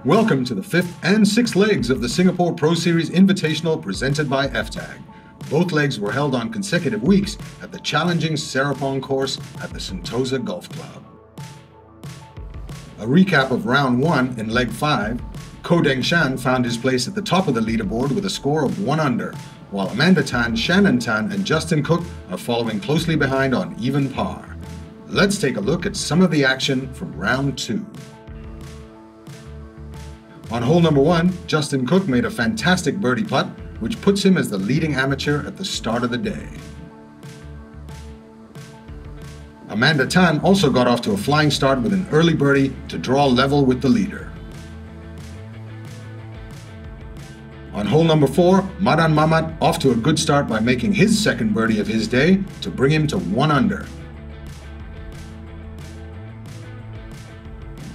Welcome to the fifth and sixth legs of the Singapore Pro Series Invitational presented by FTAG. Both legs were held on consecutive weeks at the challenging Serapong course at the Sentosa Golf Club. A recap of round 1 in leg 5, Ko Deng Shan found his place at the top of the leaderboard with a score of 1 under, while Amanda Tan, Shannon Tan and Justin Cook are following closely behind on even par. Let's take a look at some of the action from round 2. On hole number 1, Justin Cook made a fantastic birdie putt, which puts him as the leading amateur at the start of the day. Amanda Tan also got off to a flying start with an early birdie to draw level with the leader. On hole number 4, Madan Mamat off to a good start by making his second birdie of his day to bring him to 1 under.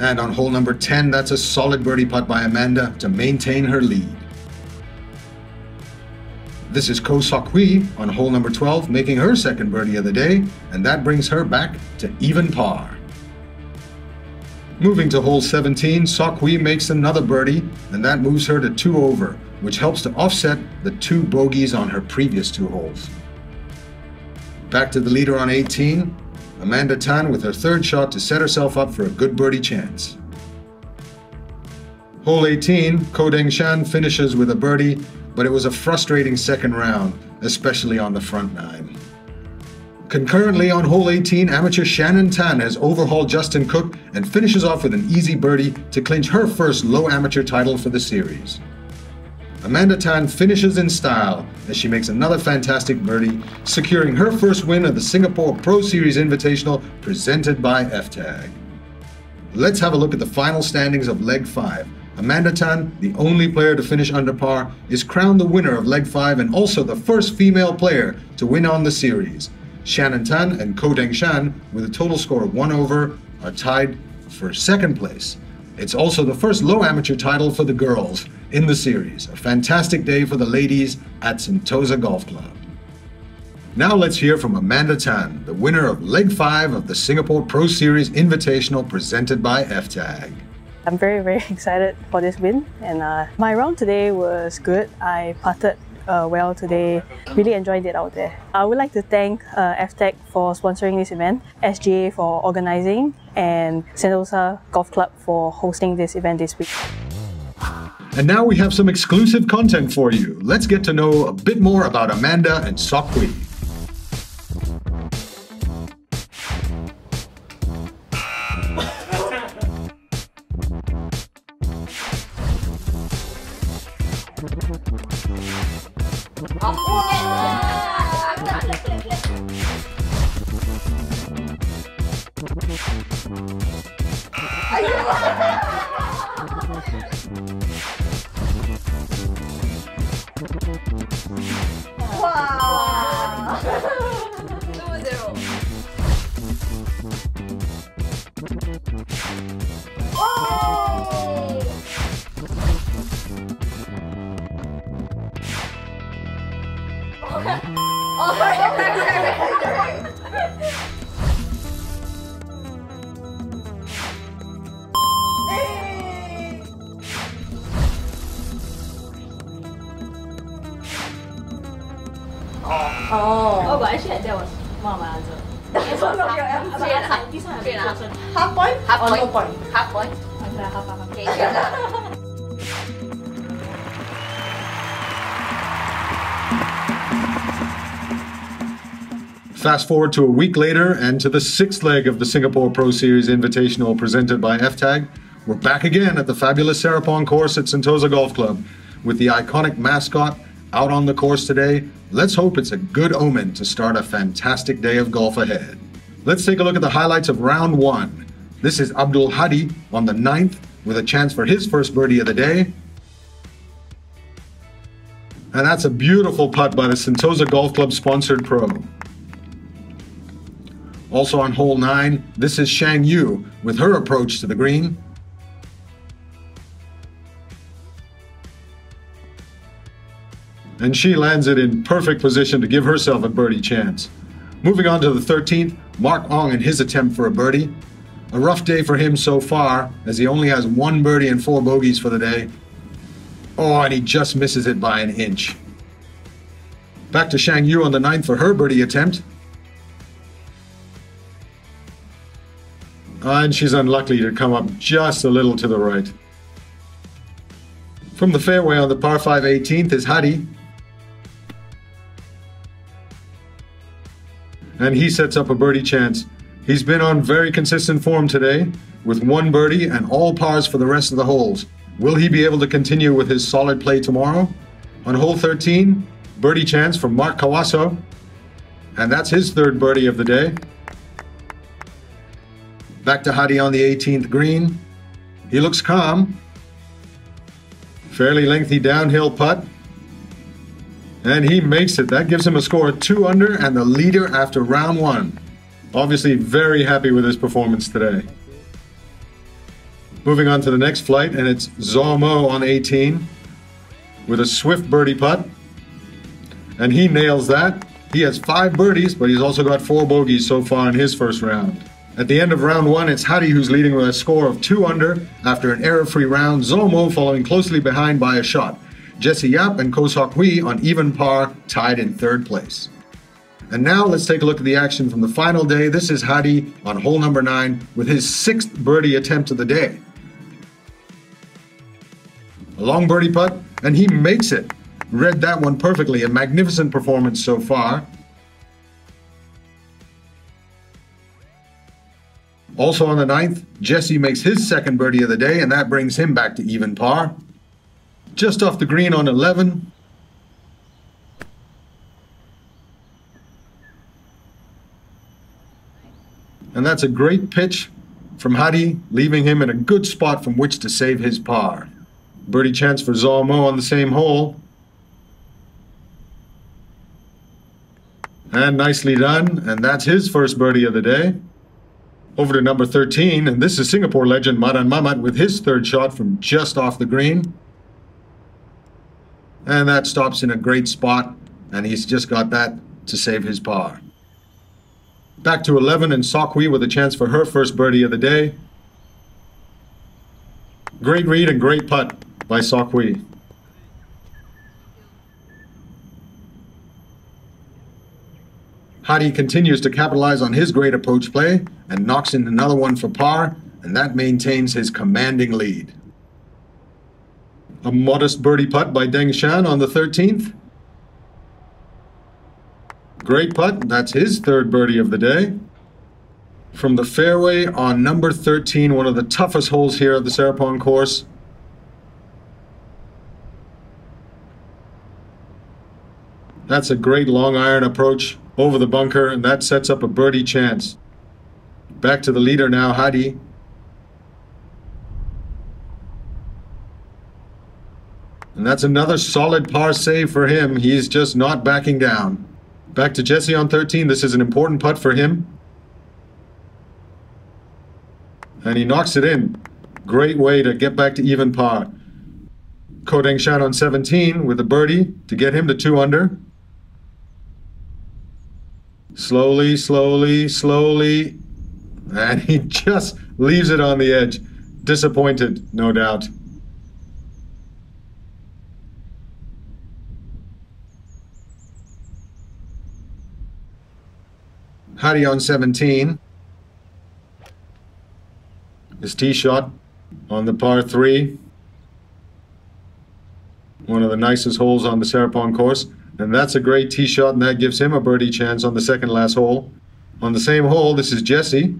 And on hole number 10, that's a solid birdie putt by Amanda to maintain her lead. This is Ko Sok Hui on hole number 12, making her second birdie of the day, and that brings her back to even par. Moving to hole 17, Sok Hui makes another birdie, and that moves her to 2 over, which helps to offset the 2 bogeys on her previous 2 holes. Back to the leader on 18, Amanda Tan with her third shot to set herself up for a good birdie chance. Hole 18, Ko Deng Shan finishes with a birdie, but it was a frustrating second round, especially on the front 9. Concurrently on hole 18, amateur Shannon Tan has overhauled Justin Cook and finishes off with an easy birdie to clinch her first low amateur title for the series. Amanda Tan finishes in style as she makes another fantastic birdie, securing her first win of the Singapore Pro Series Invitational presented by FTAG. Let's have a look at the final standings of leg 5. Amanda Tan, the only player to finish under par, is crowned the winner of leg 5 and also the first female player to win on the series. Shannon Tan and Ko Deng Shan, with a total score of 1 over, are tied for second place. It's also the first low amateur title for the girls in the series. A fantastic day for the ladies at Sentosa Golf Club. Now let's hear from Amanda Tan, the winner of leg 5 of the Singapore Pro Series Invitational presented by FTAG. I'm very excited for this win, and my round today was good. I putted well today, really enjoyed it out there. I would like to thank FTAG for sponsoring this event, SGA for organising, and Sentosa Golf Club for hosting this event this week. And now we have some exclusive content for you. Let's get to know a bit more about Amanda and Sok Hui. Wow! 2-0. Oh! Oh, Oh, but actually that was one of my answers. That's one of your answers. This one I have Half point? Half or point. no point? Half point. Half. Okay, Fast forward to a week later and to the 6th leg of the Singapore Pro Series Invitational presented by FTAG. We're back again at the fabulous Serapong course at Sentosa Golf Club. With the iconic mascot out on the course today, let's hope it's a good omen to start a fantastic day of golf ahead. Let's take a look at the highlights of round 1. This is Abdul Hadi on the 9th with a chance for his first birdie of the day. And that's a beautiful putt by the Sentosa Golf Club sponsored pro. Also on hole 9, this is Shang Yu with her approach to the green. And she lands it in perfect position to give herself a birdie chance. Moving on to the 13th, Mark Ong and his attempt for a birdie. A rough day for him so far, as he only has 1 birdie and 4 bogeys for the day. Oh, and he just misses it by an inch. Back to Shang Yu on the 9th for her birdie attempt. And she's unlucky to come up just a little to the right. From the fairway on the par 5 18th is Hadi. And he sets up a birdie chance. He's been on very consistent form today, with 1 birdie and all pars for the rest of the holes. Will he be able to continue with his solid play tomorrow? On hole 13, birdie chance from Mark Kawaso. And that's his 3rd birdie of the day. Back to Hadi on the 18th green. He looks calm. Fairly lengthy downhill putt. And he makes it. That gives him a score of 2 under and the leader after round 1. Obviously very happy with his performance today. Moving on to the next flight, and it's Zhou Mo on 18 with a swift birdie putt. And he nails that. He has 5 birdies, but he's also got 4 bogeys so far in his first round. At the end of round 1, it's Hadi who's leading with a score of 2 under after an error-free round. Zhou Mo following closely behind by a shot. Jesse Yap and Ko Sok Hui on even par, tied in 3rd place. And now let's take a look at the action from the final day. This is Hadi on hole number 9 with his 6th birdie attempt of the day. A long birdie putt, and he makes it. Read that one perfectly. A magnificent performance so far. Also on the 9th, Jesse makes his 2nd birdie of the day, and that brings him back to even par. Just off the green on 11. And that's a great pitch from Hadi, leaving him in a good spot from which to save his par. Birdie chance for Zhou Mo on the same hole. And nicely done, and that's his 1st birdie of the day. Over to number 13, and this is Singapore legend Madan Mamat with his 3rd shot from just off the green. And that stops in a great spot, and he's just got that to save his par. Back to 11, and Sok Hui with a chance for her 1st birdie of the day. Great read and great putt by Sok Hui. Hadi continues to capitalize on his great approach play and knocks in another one for par, and that maintains his commanding lead. A modest birdie putt by Deng Shan on the 13th. Great putt, that's his 3rd birdie of the day. From the fairway on number 13, one of the toughest holes here at the Serapong course. That's a great long iron approach over the bunker, and that sets up a birdie chance. Back to the leader now, Hadi. And that's another solid par save for him. He's just not backing down. Back to Jesse on 13. This is an important putt for him. And he knocks it in. Great way to get back to even par. Ko Deng Shan on 17 with a birdie to get him to 2 under. Slowly, slowly, slowly. And he just leaves it on the edge. Disappointed, no doubt. Hadi on 17. His tee shot on the par 3. One of the nicest holes on the Serapong course. And that's a great tee shot, and that gives him a birdie chance on the 2nd last hole. On the same hole, this is Jesse.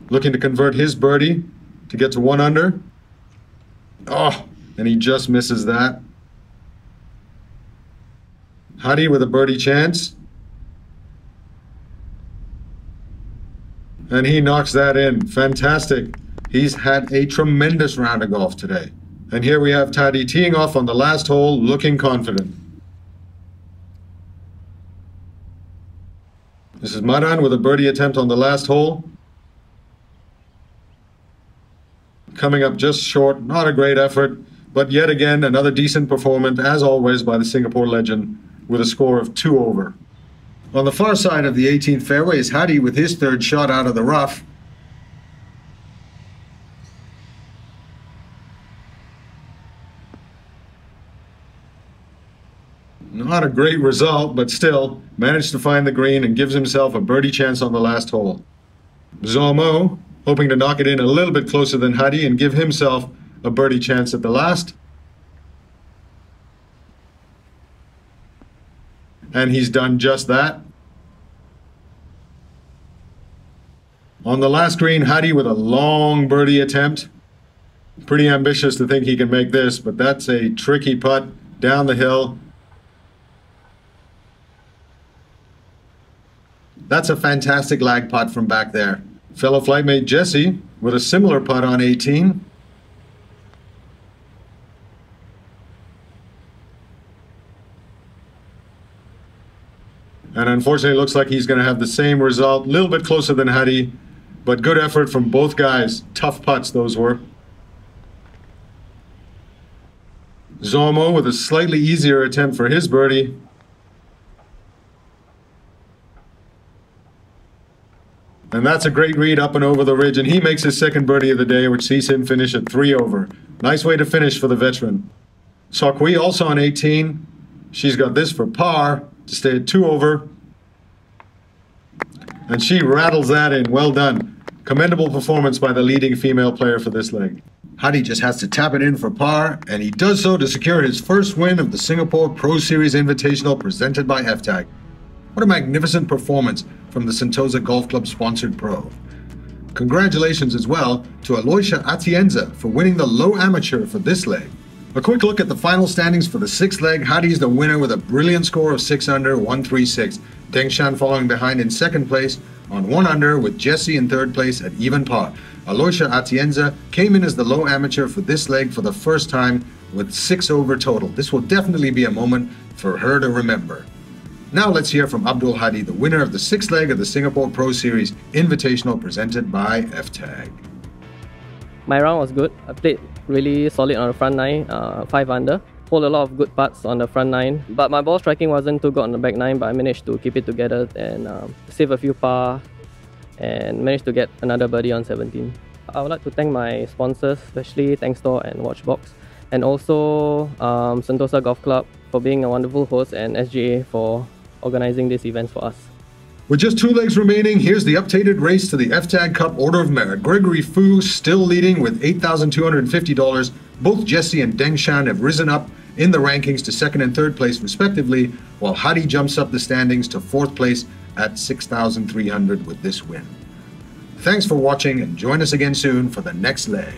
Looking to convert his birdie to get to 1 under. Oh, and he just misses that. Hadi with a birdie chance. And he knocks that in. Fantastic. He's had a tremendous round of golf today. And here we have Hadi teeing off on the last hole, looking confident. This is Madan with a birdie attempt on the last hole. Coming up just short, not a great effort, but yet again another decent performance, as always, by the Singapore legend with a score of 2 over. On the far side of the 18th fairway is Hadi with his third shot out of the rough. Not a great result, but still managed to find the green and gives himself a birdie chance on the last hole. Zomo hoping to knock it in a little bit closer than Hadi and give himself a birdie chance at the last. And he's done just that. On the last green, Hadi with a long birdie attempt. Pretty ambitious to think he can make this, but that's a tricky putt down the hill. That's a fantastic lag putt from back there. Fellow flightmate Jesse with a similar putt on 18. And unfortunately, it looks like he's going to have the same result. A little bit closer than Hadi, but good effort from both guys. Tough putts those were. Zomo with a slightly easier attempt for his birdie. And that's a great read up and over the ridge, and he makes his second birdie of the day, which sees him finish at 3 over. Nice way to finish for the veteran. Sokwi also on 18. She's got this for par to stay at 2 over. And she rattles that in. Well done. Commendable performance by the leading female player for this leg. Hadi just has to tap it in for par, and he does so to secure his first win of the Singapore Pro Series Invitational presented by FTAG. What a magnificent performance from the Sentosa Golf Club sponsored pro. Congratulations as well to Aloysia Atienza for winning the low amateur for this leg. A quick look at the final standings for the 6th leg. Hadi is the winner with a brilliant score of 6 under, 136. Deng Shan following behind in 2nd place on 1 under, with Jesse in 3rd place at even par. Aloysia Atienza came in as the low amateur for this leg for the first time with 6 over total. This will definitely be a moment for her to remember. Now let's hear from Abdul Hadi, the winner of the 6th leg of the Singapore Pro Series Invitational presented by FTAG. My round was good. I played really solid on the front 9, 5 under. Pulled a lot of good putts on the front 9, but my ball striking wasn't too good on the back 9, but I managed to keep it together and save a few par and managed to get another birdie on 17. I would like to thank my sponsors, especially Tankstore and Watchbox, and also Sentosa Golf Club for being a wonderful host, and SGA for organizing these events for us. With just 2 legs remaining, here's the updated race to the FTAG Cup Order of Merit. Gregory Fu still leading with $8,250. Both Jesse and Deng Shan have risen up in the rankings to 2nd and 3rd place respectively, while Hadi jumps up the standings to 4th place at $6,300 with this win. Thanks for watching, and join us again soon for the next leg.